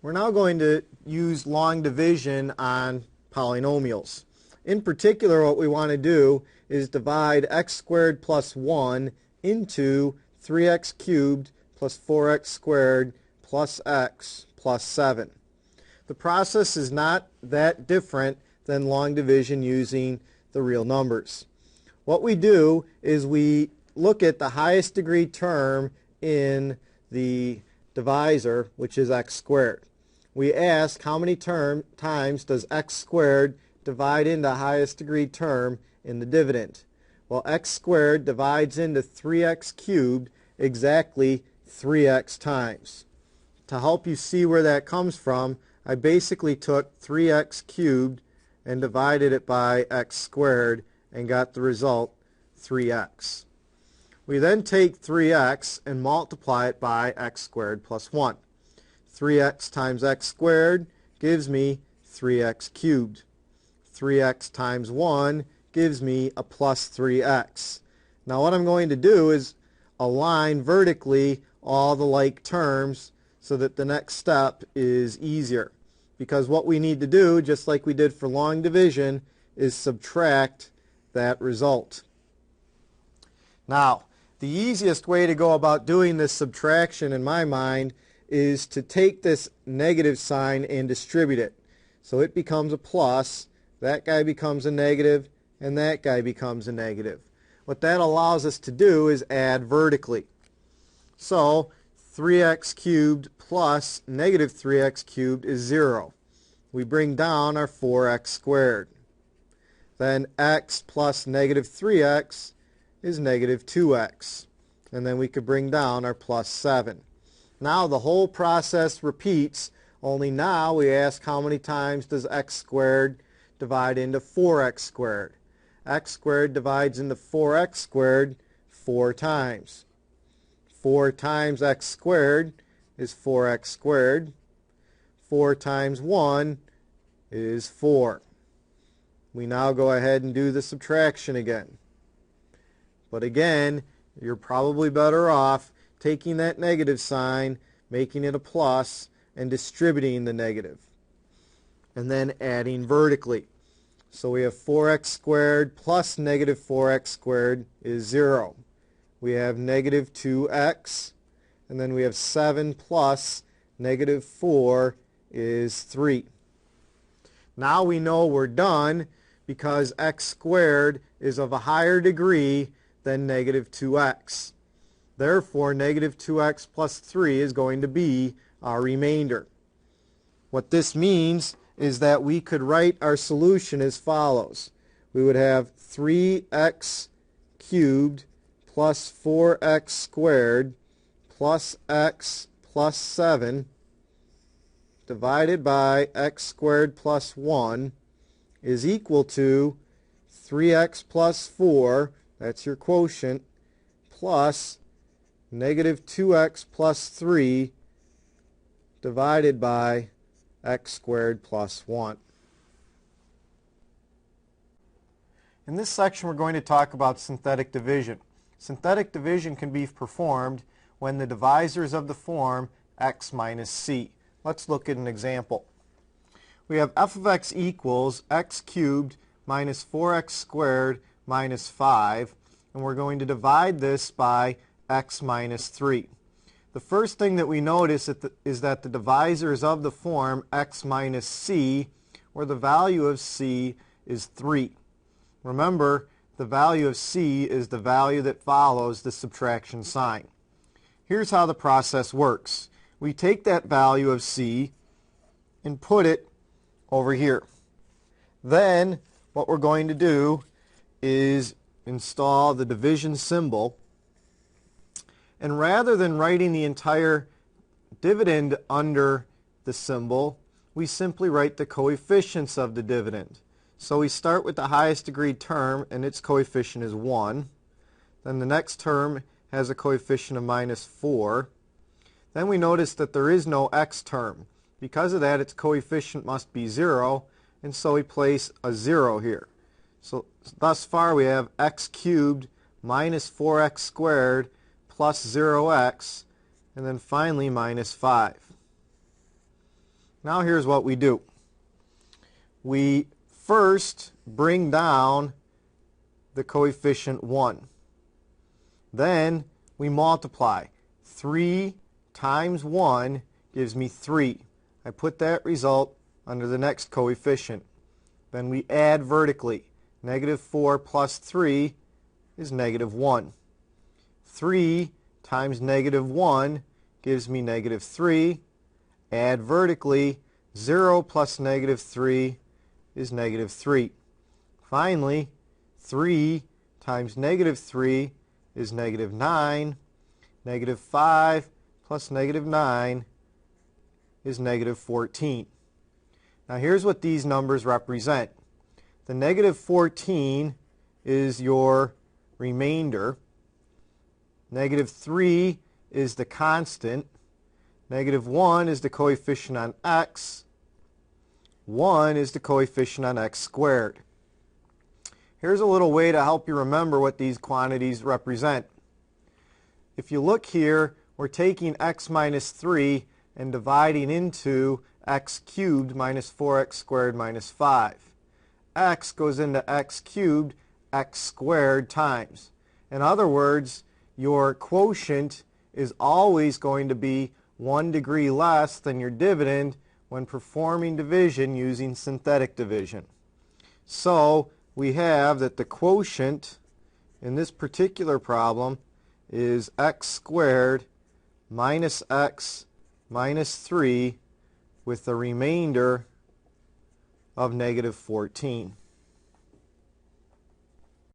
We're now going to use long division on polynomials. In particular, what we want to do is divide x squared plus 1 into 3x cubed plus 4x squared plus x plus 7. The process is not that different than long division using the real numbers. What we do is we look at the highest degree term in the divisor, which is x squared. We ask how many times does x squared divide into highest degree term in the dividend. Well, x squared divides into 3x cubed exactly 3x times. To help you see where that comes from, I basically took 3x cubed and divided it by x squared and got the result 3x. We then take 3x and multiply it by x squared plus 1. 3x times x squared gives me 3x cubed. 3x times 1 gives me a plus 3x. Now what I'm going to do is align vertically all the like terms so that the next step is easier. Because what we need to do, just like we did for long division, is subtract that result. Now, the easiest way to go about doing this subtraction in my mind is to take this negative sign and distribute it. So it becomes a plus, that guy becomes a negative, and that guy becomes a negative. What that allows us to do is add vertically. So 3x cubed plus negative 3x cubed is 0. We bring down our 4x squared. Then x plus negative 3x is negative 2x. And then we could bring down our plus 7. Now the whole process repeats, only now we ask how many times does x squared divide into 4x squared. X squared divides into 4x squared 4 times. 4 times x squared is 4x squared. 4 times 1 is 4. We now go ahead and do the subtraction again. But again, you're probably better off taking that negative sign, making it a plus, and distributing the negative. And then adding vertically. So we have 4x squared plus negative 4x squared is 0. We have negative 2x, and then we have 7 plus negative 4 is 3. Now we know we're done because x squared is of a higher degree than negative 2x. Therefore, negative 2x plus 3 is going to be our remainder. What this means is that we could write our solution as follows. We would have 3x cubed plus 4x squared plus x plus 7 divided by x squared plus 1 is equal to 3x plus 4, that's your quotient, plus negative 2x plus 3 divided by x squared plus 1. In this section we're going to talk about synthetic division. Synthetic division can be performed when the divisor is of the form x minus c. Let's look at an example. We have f of x equals x cubed minus 4x squared minus 5, and we're going to divide this by x minus 3. The first thing that we notice is that the divisor is of the form x minus c, where the value of c is 3. Remember, the value of c is the value that follows the subtraction sign. Here's how the process works. We take that value of c and put it over here. Then what we're going to do is install the division symbol, and rather than writing the entire dividend under the symbol, we simply write the coefficients of the dividend. So we start with the highest degree term, and its coefficient is 1. Then the next term has a coefficient of minus 4. Then we notice that there is no x term. Because of that, its coefficient must be 0, and so we place a 0 here. So thus far we have x cubed minus 4x squared plus 0x, and then finally minus 5. Now here's what we do. We first bring down the coefficient 1. Then we multiply. 3 times 1 gives me 3. I put that result under the next coefficient. Then we add vertically. Negative 4 plus 3 is negative 1. 3 times negative 1 gives me negative 3. Add vertically. 0 plus negative 3 is negative 3. Finally, 3 times negative 3 is negative 9. Negative 5 plus negative 9 is negative 14. Now here's what these numbers represent. The negative 14 is your remainder. Negative 3 is the constant. Negative 1 is the coefficient on x. 1 is the coefficient on x squared. Here's a little way to help you remember what these quantities represent. If you look here, we're taking x minus 3 and dividing into x cubed minus 4x squared minus 5. X goes into x cubed, x squared times. In other words, your quotient is always going to be 1 degree less than your dividend when performing division using synthetic division. So we have that the quotient in this particular problem is x squared minus x minus 3 with the remainder of negative 14.